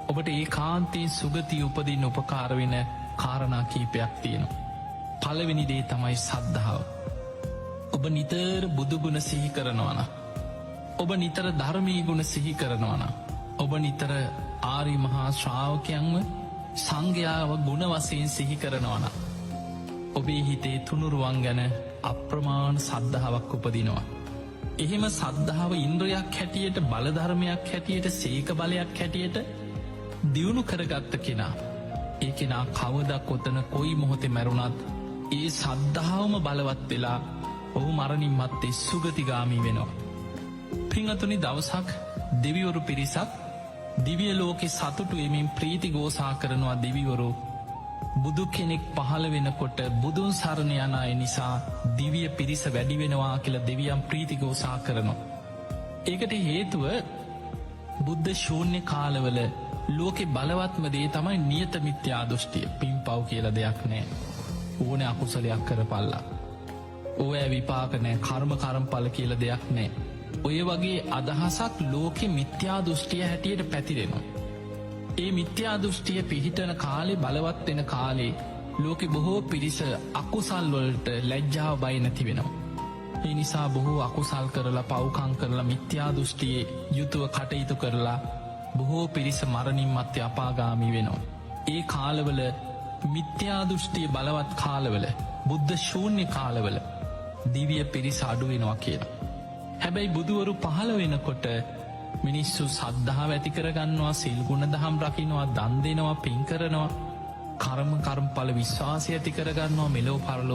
ඔබට ඒ කාන්තී සුගතිය උපදින්න උපකාර වෙන කාරණා කීපයක් තියෙනවා. පළවෙනි දේ තමයි සද්ධාව. ඔබ නිතර බුදුගුණ සිහි කරනවන. ඔබ නිතර ධර්මී ගුණ සිහි කරනවන. ඔබ නිතර ආරි මහා ශ්‍රාවකයන්ව සංඝයාව ගුණ වසයෙන් සිහි කරනවන. ඔබේ හිතේ තුනුරුවන් ගැන අප්‍රමාණ සද්ධාවක් උපදිනවා. එහෙම සද්ධාව ඉන්ද්‍රයක් හැටියට බලධර්මයක් හැටියට සේක බලයක් හැටියට දියුණු කරගත්ත කෙනා ඒ කෙනා කවදක් ඔතන කොයි මොහොතේ මැරුණත් ඒ සද්ධාවම බලවත් වෙලා ඔහු මරණින් මත්තේ සුගතිගාමී වෙනවා. පිංහතුනි දවසක් දෙවිවරු පිරිසක් දිවිය ලෝකෙ සතුටු එමින් ප්‍රීති ගෝසා කරනවා. දෙවිවරු බුදු කෙනෙක් පහළ වෙනකොට බුදුන් සරණ යන අය නිසා දිවිය පිරිස වැඩි වෙනවා කියලා දෙවියන් ප්‍රීති ගෝසා කරනවා. ඒකට හේතුව බුද්ධ ශූන්‍ය කාලවල ලෝකෙ බලවත්ම දේ තමයි නියත මිත්‍යා දෘෂ්ටිය. පින් පව් කියල දෙයක් නෑ. ඕන අකුසලයක් කරපල්ලා. ඕය විපාක නෑ කර්ම කරම්පල කියල දෙයක් නෑ. ඔය වගේ අදහසක් ලෝකෙ මිත්‍යා දෘෂ්ටිය හැටියට පැතිරෙනවා. ඒ මිත්‍යා දෘෂ්ටිය පිහිටන කාලේ බලවත් වෙන කාලේ ලෝකෙ බොහෝ පිරිස අකුසල්වලට ලැජ්ජාව බයි නැති වෙනවා. ඒ නිසා බොහෝ අකුසල් කරලා පව්කං කරලා මිත්‍යා දෘෂ්ටියේ යුතුව කටයුතු කරලා බොහෝ පිරිස මරණින් මත්‍ය අපාගාමී වෙනවා. ඒ කාලවල මිත්‍යා දෘෂ්ටිය බලවත් කාලවල බුද්ධ ශූන්‍ය කාලවල දිවිය පිරිස අඩුවෙනවා කියලා. හැබැයි බුදුවරු පහළ වෙනකොට මිනිස්සු සද්ධාව ඇති කරගන්නවා, සිල් ගුණ දහම් රකින්නවා, දන් දෙනවා, පින් කරනවා, කර්ම කර්මඵල විශ්වාසය ඇති කරගන්නවා, මෙලෝ පරලෝ